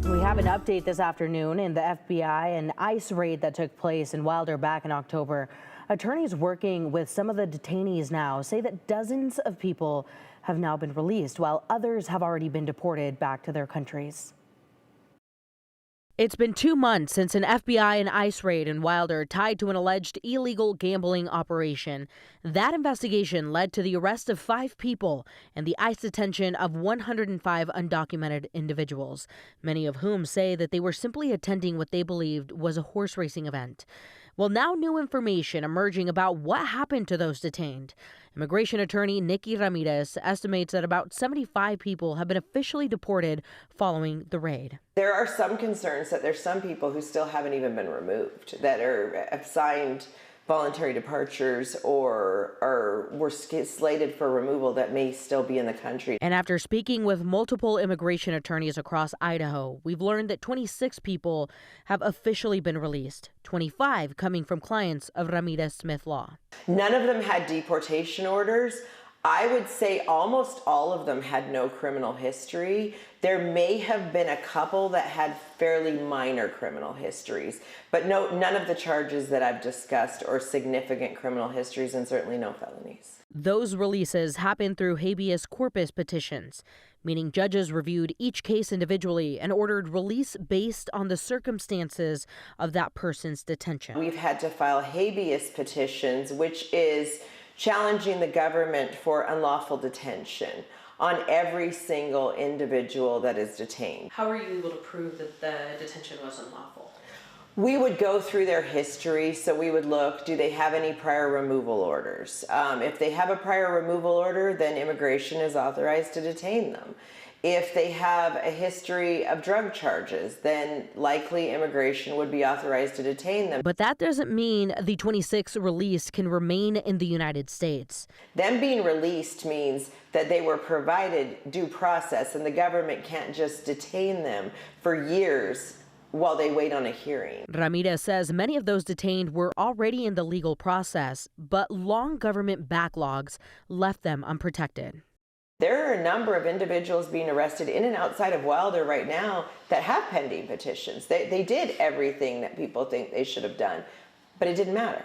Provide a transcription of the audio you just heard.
We have an update this afternoon in the FBI and ICE raid that took place in Wilder back in October. Attorneys working with some of the detainees now say that dozens of people have now been released, while others have already been deported back to their countries. It's been 2 months since an FBI and ICE raid in Wilder tied to an alleged illegal gambling operation. That investigation led to the arrest of 5 people and the ICE detention of 105 undocumented individuals, many of whom say that they were simply attending what they believed was a horse racing event. Well, now new information emerging about what happened to those detained. Immigration attorney Nikki Ramirez estimates that about 75 people have been officially deported following the raid. There are some concerns that there's some people who still haven't even been removed, that are assigned voluntary departures or were slated for removal that may still be in the country. And after speaking with multiple immigration attorneys across Idaho, we've learned that 26 people have officially been released, 25 coming from clients of Ramirez Smith Law. None of them had deportation orders. I would say almost all of them had no criminal history. There may have been a couple that had fairly minor criminal histories, but none of the charges that I've discussed or significant criminal histories, and certainly no felonies. Those releases happened through habeas corpus petitions, meaning judges reviewed each case individually and ordered release based on the circumstances of that person's detention. We've had to file habeas petitions, which is challenging the government for unlawful detention on every single individual that is detained. How were you able to prove that the detention was unlawful? We would go through their history, so we would look, do they have any prior removal orders? If they have a prior removal order, then immigration is authorized to detain them. If they have a history of drug charges, then likely immigration would be authorized to detain them. But that doesn't mean the 26 released can remain in the United States. Them being released means that they were provided due process, and the government can't just detain them for years while they wait on a hearing. Ramirez says many of those detained were already in the legal process, but long government backlogs left them unprotected. There are a number of individuals being arrested in and outside of Wilder right now that have pending petitions. They did everything that people think they should have done, but it didn't matter.